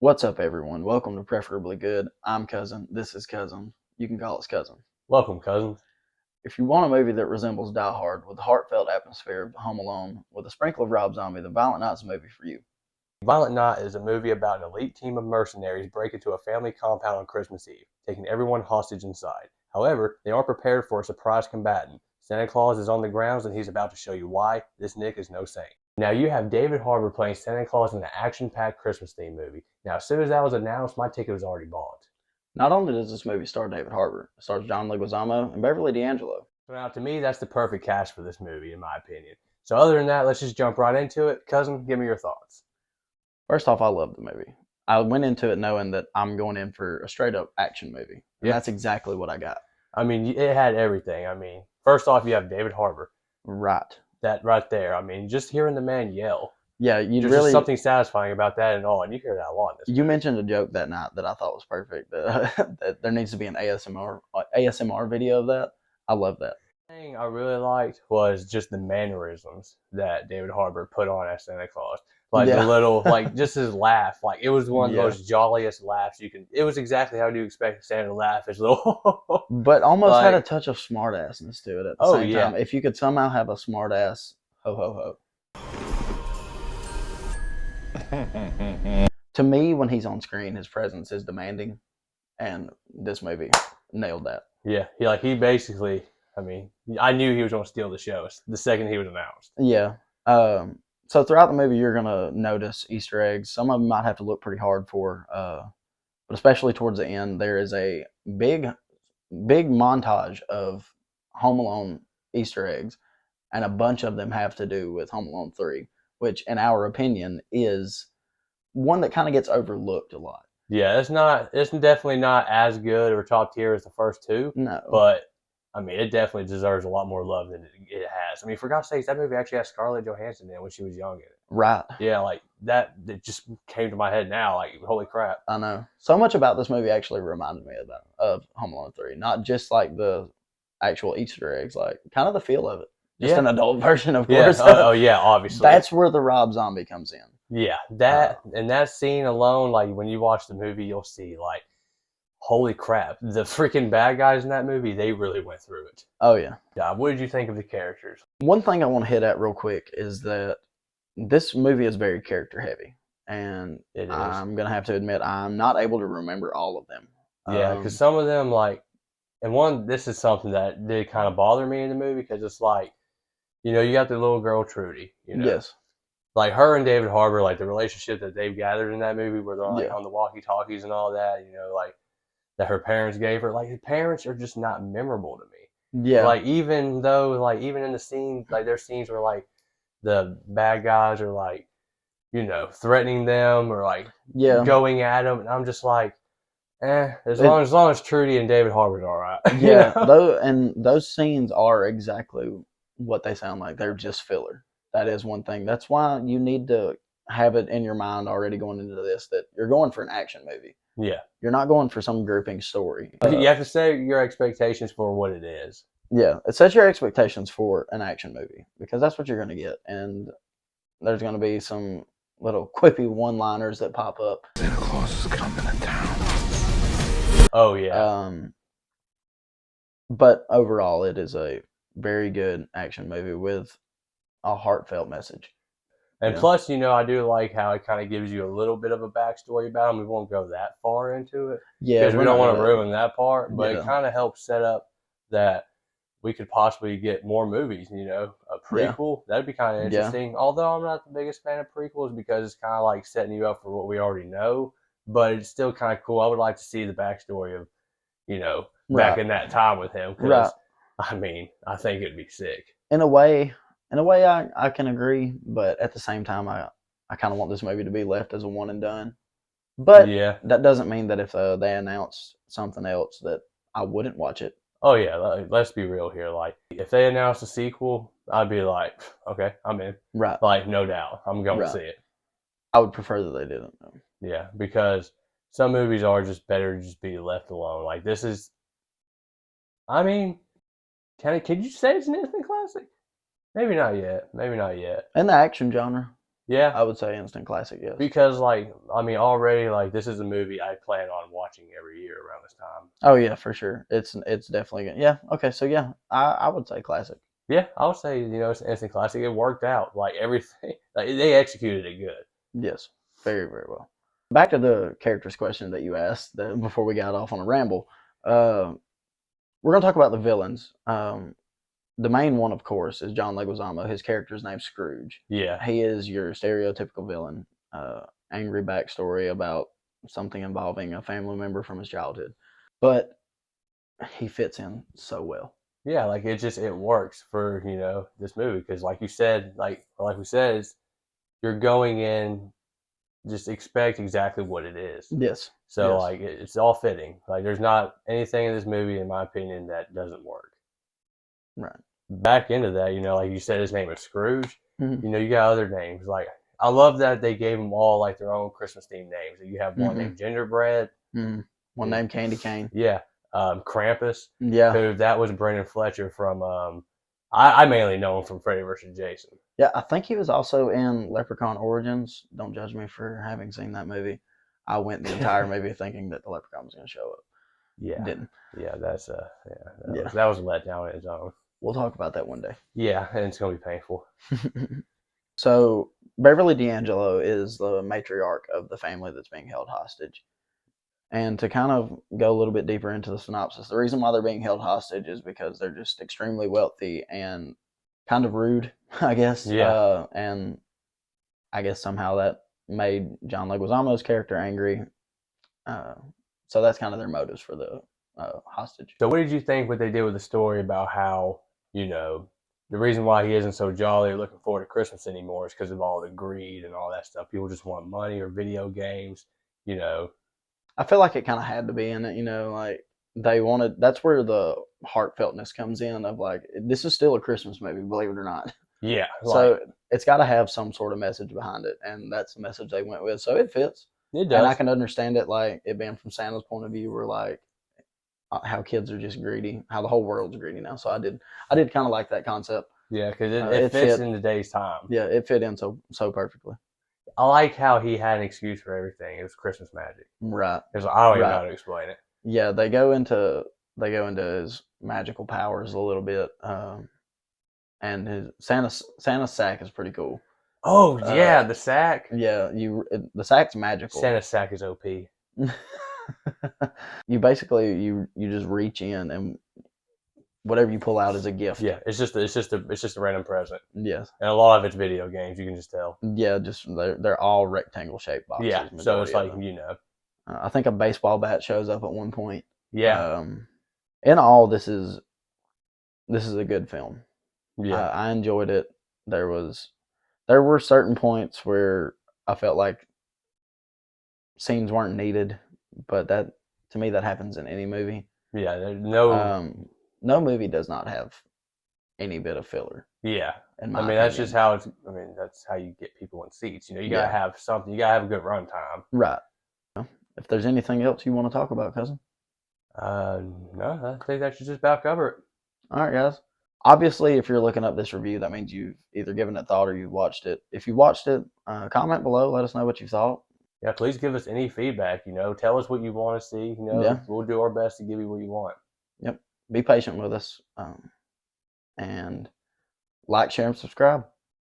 What's up, everyone? Welcome to Preferably Good. I'm Cousin. This is Cousin. You can call us Cousin. Welcome, cousins. If you want a movie that resembles Die Hard with the heartfelt atmosphere of Home Alone with a sprinkle of Rob Zombie, The Violent Night's a movie for you. Violent Night is a movie about an elite team of mercenaries break into a family compound on Christmas Eve, taking everyone hostage inside. However, they aren't prepared for a surprise combatant. Santa Claus is on the grounds and he's about to show you why this Nick is no saint. Now you have David Harbour playing Santa Claus in an action-packed Christmas-themed movie. Now as soon as that was announced, my ticket was already bought. Not only does this movie star David Harbour, it stars John Leguizamo and Beverly D'Angelo. So now to me, that's the perfect cast for this movie, in my opinion. So other than that, let's just jump right into it. Cousin, give me your thoughts. First off, I love the movie. I went into it knowing that I'm going in for a straight-up action movie. And that's exactly what I got. I mean, it had everything. I mean, first off, you have David Harbour. Right. That right there. I mean, just hearing the man yell. Yeah, There's just something satisfying about that and all, and you hear that a lot in this You movie. mentioned a joke that night that I thought was perfect. That there needs to be an ASMR video of that. I love that. The thing I really liked was just the mannerisms that David Harbour put on as Santa Claus. Like the little, like just his laugh. Like it was one of the most jolliest laughs you can. It was exactly how you expect Santa to laugh. His little, but almost had a touch of smartassness to it at the same time. Yeah. If you could somehow have a smartass, ho ho ho. To me, when he's on screen, his presence is demanding, and this movie nailed that. Yeah, he basically. I mean, I knew he was going to steal the show the second he was announced. Yeah. So throughout the movie, you're going to notice Easter eggs. Some of them might have to look pretty hard for, but especially towards the end, there is a big montage of Home Alone Easter eggs, and a bunch of them have to do with Home Alone 3, which, in our opinion, is one that kind of gets overlooked a lot. Yeah, it's definitely not as good or top tier as the first two. No. But I mean, it definitely deserves a lot more love than it has. I mean, for God's sakes, that movie actually has Scarlett Johansson in it when she was young in it. Right. Yeah, like that. It just came to my head now. Like, holy crap! I know. So much about this movie actually reminded me of Home Alone 3. Not just like the actual Easter eggs, like kind of the feel of it. Just an adult version, of course. Oh yeah, obviously. That's where the Rob Zombie comes in. Yeah, and that scene alone, like when you watch the movie, you'll see like, holy crap, the freaking bad guys in that movie, they really went through it. Oh, yeah. Yeah, what did you think of the characters? One thing I want to hit at real quick is that this movie is very character heavy. And it is. I'm going to have to admit, I'm not able to remember all of them. Yeah, because some of them, like, this is something that did kind of bother me in the movie, because it's like, you got the little girl, Trudy. Yes. Like her and David Harbour, like the relationship that they've gathered in that movie where they're like on the walkie-talkies and all that, like, that her parents gave her. Like, her parents are just not memorable to me. Yeah. Like, even though, like, even in the scene, like, there's scenes where, like, the bad guys are, like, threatening them or, like, going at them. And I'm just like, as long as Trudy and David Harbour's all right. Yeah. Those scenes are exactly what they sound like. They're just filler. That is one thing. That's why you need to have it in your mind already going into this that you're going for an action movie. Yeah. You're not going for some grouping story. You have to set your expectations for what it is. Yeah. Set your expectations for an action movie, because that's what you're going to get. And there's going to be some little quippy one-liners that pop up. Santa Claus is coming to town. Oh, yeah. But overall, it is a very good action movie with a heartfelt message. And plus, I do like how it kind of gives you a little bit of a backstory about him. We won't go that far into it. Yeah. Because we don't want to ruin that part. But it kind of helps set up that we could possibly get more movies, a prequel. That'd be kind of interesting. Yeah. Although I'm not the biggest fan of prequels, because it's kind of like setting you up for what we already know. But it's still kind of cool. I would like to see the backstory of, back in that time with him. Right. I mean, I think it'd be sick. In a way, I can agree, but at the same time, I kind of want this movie to be left as a one and done. But that doesn't mean that if they announce something else that I wouldn't watch it. Oh yeah, let's be real here. Like, if they announced a sequel, I'd be like, okay, I'm in. Right. Like, no doubt, I'm going to see it. I would prefer that they didn't, though. Yeah, because some movies are just better to just be left alone. Like, this is, I mean, can you say it's an instant classic? Maybe not yet. In the action genre. Yeah, I would say instant classic. Yes. because like I mean, already like this is a movie I plan on watching every year around this time. Oh yeah, for sure. It's definitely good. Yeah. Okay. So yeah, I would say classic. Yeah, I would say it's an instant classic. It worked out like everything. Like they executed it good. Yes. Very very well. Back to the characters question that you asked before we got off on a ramble. We're gonna talk about the villains. The main one, of course, is John Leguizamo. His character's name's Scrooge. Yeah, He is your stereotypical villain. Angry backstory about something involving a family member from his childhood, but he fits in so well. yeah, like it works for this movie because like you said, like we said, is you're going in just expect exactly what it is. Yes. So yes. like it's all fitting. Like there's not anything in this movie, in my opinion, that doesn't work. Right. Back into that, like you said, his name is Scrooge. Mm-hmm. You got other names. Like I love that they gave them all like their own Christmas themed names. You have one named Gingerbread, one named Candy Cane. Yeah, Krampus. Yeah, who that was Brendan Fletcher from. I mainly know him from Freddy vs. Jason. Yeah, I think he was also in Leprechaun Origins. Don't judge me for having seen that movie. I went the entire movie thinking that the Leprechaun was going to show up. Yeah, didn't. Yeah, that was a letdown in its own. We'll talk about that one day. Yeah, and it's going to be painful. So Beverly D'Angelo is the matriarch of the family that's being held hostage. And to kind of go a little bit deeper into the synopsis, the reason why they're being held hostage is because they're just extremely wealthy and kind of rude, I guess. Yeah. And I guess somehow that made John Leguizamo's character angry. So that's kind of their motives for the hostage. So what did you think what they did with the story about how, the reason why he isn't so jolly or looking forward to Christmas anymore is because of all the greed and all that stuff. People just want money or video games, I feel like it kind of had to be in it, like they wanted, that's where the heartfeltness comes in of like, this is still a Christmas movie, believe it or not. Yeah. So it's got to have some sort of message behind it. And that's the message they went with. So it fits. It does. And I can understand it, like it being from Santa's point of view, where like how kids are just greedy, how the whole world's greedy now. So I did kind of like that concept. Yeah, because it fits in today's time. Yeah, it fit in so perfectly. I like how he had an excuse for everything. It was Christmas magic. Right. Because I don't even know how to explain it. Yeah, they go into his magical powers a little bit, and his Santa's sack is pretty cool. Oh yeah, the sack. Yeah, the sack's magical. Santa's sack is OP. You basically you just reach in and whatever you pull out is a gift. Yeah, it's just a random present. Yes, and a lot of it's video games. You can just tell. Yeah, just they're all rectangle shaped boxes. Yeah, so it's like I think a baseball bat shows up at one point. Yeah. In all, this is a good film. Yeah, I enjoyed it. There were certain points where I felt like scenes weren't needed, but that to me that happens in any movie. Yeah, no movie does not have any bit of filler. Yeah, I mean opinion. That's just how it's. I mean, that's how you get people in seats. You gotta have something. You gotta have a good runtime. Right. If there's anything else you want to talk about, cousin? No, I think that should just about cover it. All right, guys. Obviously, if you're looking up this review, that means you've either given it thought or you've watched it. If you watched it, comment below. Let us know what you thought. Yeah, please give us any feedback. Tell us what you want to see. We'll do our best to give you what you want. Yep. Be patient with us. And like, share, and subscribe.